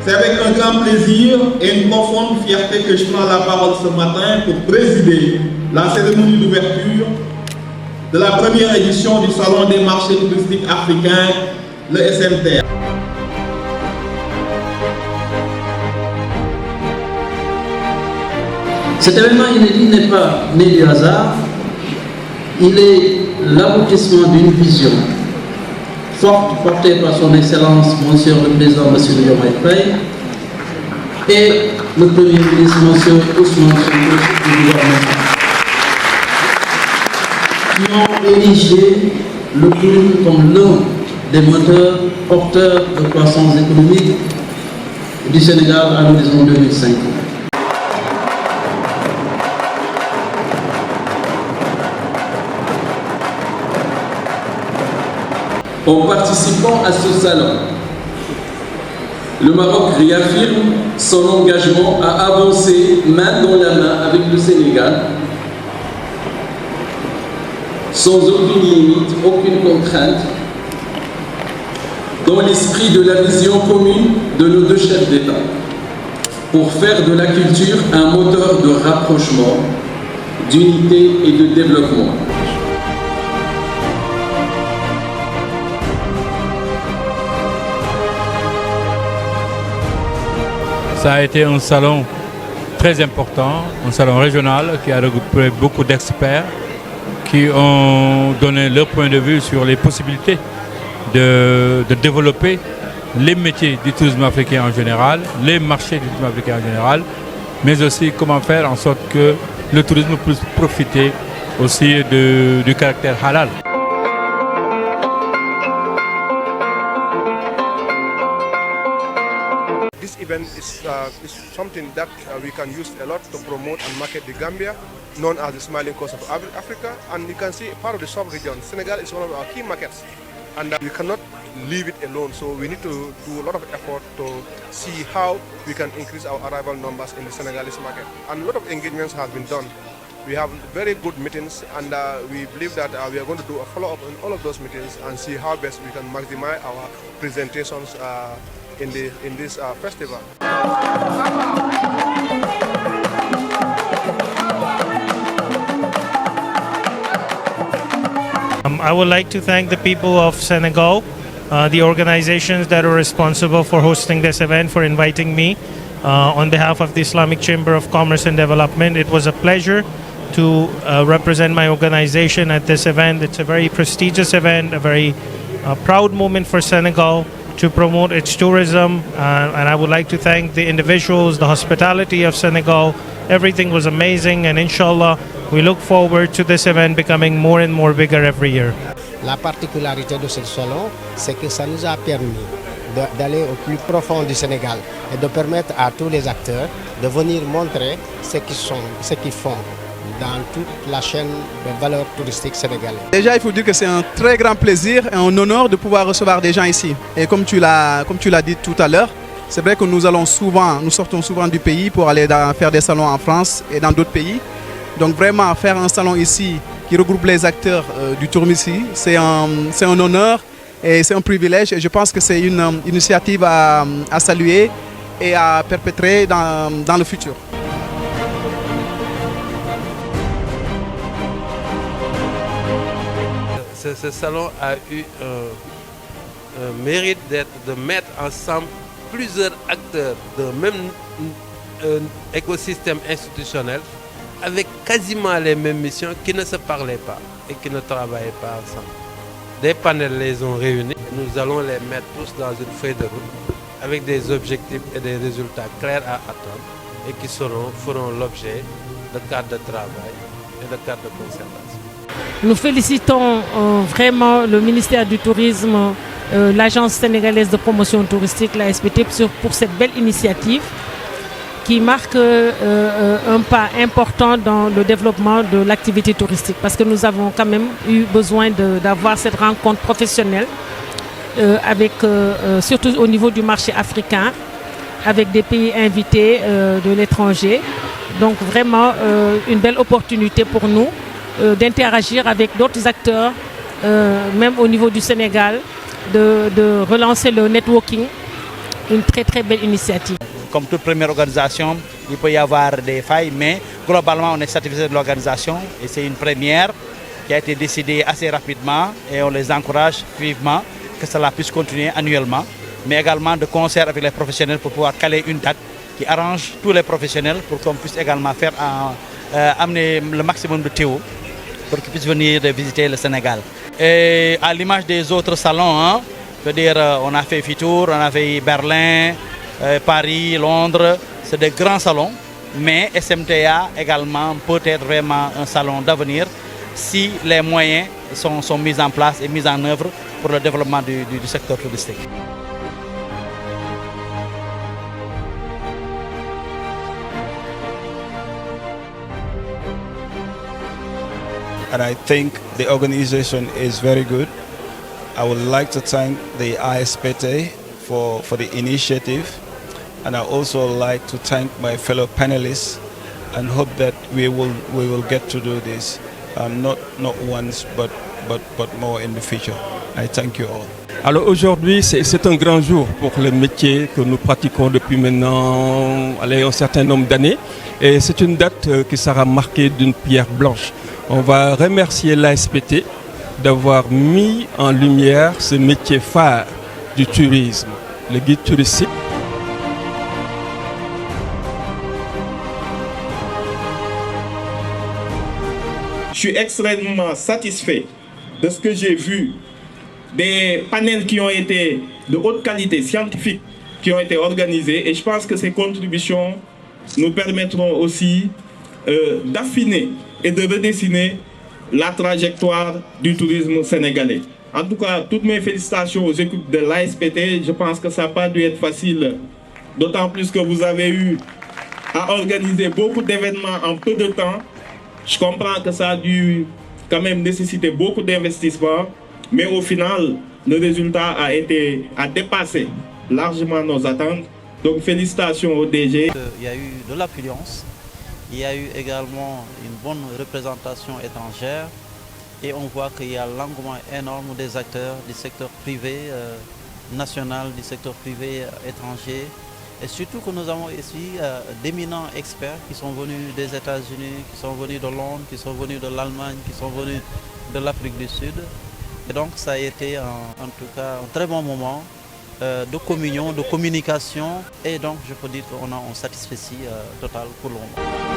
C'est avec un grand plaisir et une profonde fierté que je prends la parole ce matin pour présider la cérémonie d'ouverture de la première édition du Salon des marchés touristiques africains, le SMT. Cet événement inédit n'est pas né du hasard, il est l'aboutissement d'une vision forte portée par son Excellence, Monsieur le Président Diomaye Faye, et le Premier ministre, Monsieur Ousmane Sonko du gouvernement, qui ont érigé le tourisme comme l'un des moteurs porteurs de croissance économique du Sénégal à l'horizon 2050. En participant à ce salon, le Maroc réaffirme son engagement à avancer main dans la main avec le Sénégal, sans aucune limite, aucune contrainte, dans l'esprit de la vision commune de nos deux chefs d'État, pour faire de la culture un moteur de rapprochement, d'unité et de développement. Ça a été un salon très important, un salon régional qui a regroupé beaucoup d'experts qui ont donné leur point de vue sur les possibilités de développer les métiers du tourisme africain en général, les marchés du tourisme africain en général, mais aussi comment faire en sorte que le tourisme puisse profiter aussi du caractère halal. This event is something that we can use a lot to promote and market the Gambia, known as the Smiling Coast of Africa. And you can see part of the sub-region. Senegal is one of our key markets, and we cannot leave it alone. So we need to do a lot of effort to see how we can increase our arrival numbers in the Senegalese market. And a lot of engagements have been done. We have very good meetings, and we believe that we are going to do a follow-up on all of those meetings and see how best we can maximize our presentations in this festival. I would like to thank the people of Senegal, the organizations that are responsible for hosting this event, for inviting me. On behalf of the Islamic Chamber of Commerce and Development, it was a pleasure to represent my organization at this event. It's a very prestigious event, a very proud moment for Senegal to promote its tourism, and I would like to thank the individuals, the hospitality of Senegal. Everything was amazing, and inshallah we look forward to this event becoming more and more bigger every year. La particularité de ce salon, c'est que ça nous a permis d'aller au plus profond du Sénégal et de permettre à tous les acteurs de venir montrer ce qu'ils font dans toute la chaîne de valeur touristique sénégalaise. Déjà, il faut dire que c'est un très grand plaisir et un honneur de pouvoir recevoir des gens ici. Et comme tu l'as dit tout à l'heure, c'est vrai que nous sortons souvent du pays pour aller faire des salons en France et dans d'autres pays. Donc vraiment, faire un salon ici qui regroupe les acteurs du tourisme ici, c'est un honneur et c'est un privilège. Et je pense que c'est une initiative à saluer et à perpétrer dans le futur. Ce salon a eu un mérite de mettre ensemble plusieurs acteurs d'un même écosystème institutionnel avec quasiment les mêmes missions qui ne se parlaient pas et qui ne travaillaient pas ensemble. Des panels les ont réunis. Nous allons les mettre tous dans une feuille de route avec des objectifs et des résultats clairs à attendre et qui feront l'objet de cadres de travail et de cadres de concertation. Nous félicitons vraiment le ministère du Tourisme, l'Agence sénégalaise de promotion touristique, la SPT, pour cette belle initiative qui marque un pas important dans le développement de l'activité touristique. Parce que nous avons quand même eu besoin d'avoir cette rencontre professionnelle, surtout au niveau du marché africain, avec des pays invités de l'étranger. Donc vraiment une belle opportunité pour nous d'interagir avec d'autres acteurs, même au niveau du Sénégal, de relancer le networking une très très belle initiative. Comme toute première organisation, il peut y avoir des failles, mais globalement on est satisfait de l'organisation et c'est une première qui a été décidée assez rapidement et on les encourage vivement que cela puisse continuer annuellement, mais également de concert avec les professionnels pour pouvoir caler une date qui arrange tous les professionnels pour qu'on puisse également faire amener le maximum de Théo pour qu'ils puissent venir visiter le Sénégal. Et à l'image des autres salons, hein, je veux dire, on a fait Fitour, on a fait Berlin, Paris, Londres, c'est des grands salons, mais SMTA également peut être vraiment un salon d'avenir si les moyens sont mis en place et mis en œuvre pour le développement du secteur touristique. And I think the organization is very good. I would like to thank the ASPT for the initiative, and I also like to thank my fellow panelists and hope that we will get to do this not once but more in the future. I thank you all. Alors aujourd'hui, c'est un grand jour pour le métier que nous pratiquons depuis maintenant un certain nombre d'années. Et c'est une date qui sera marquée d'une pierre blanche. On va remercier l'ASPT d'avoir mis en lumière ce métier phare du tourisme, le guide touristique. Je suis extrêmement satisfait de ce que j'ai vu, des panels qui ont été de haute qualité scientifique qui ont été organisés, et je pense que ces contributions nous permettront aussi d'affiner et de redessiner la trajectoire du tourisme sénégalais. En tout cas, toutes mes félicitations aux équipes de l'ASPT. Je pense que ça n'a pas dû être facile, d'autant plus que vous avez eu à organiser beaucoup d'événements en peu de temps. Je comprends que ça a dû quand même nécessiter beaucoup d'investissement, mais au final, le résultat a dépassé largement nos attentes. Donc félicitations au DG. Il y a eu de l'affluence, il y a eu également une bonne représentation étrangère et on voit qu'il y a l'engouement énorme des acteurs du secteur privé national, du secteur privé étranger. Et surtout que nous avons ici d'éminents experts qui sont venus des États-Unis, qui sont venus de Londres, qui sont venus de l'Allemagne, qui sont venus de l'Afrique du Sud. Et donc ça a été en tout cas un très bon moment de communion, de communication. Et donc je peux dire qu'on a un satisfait total pour le moment.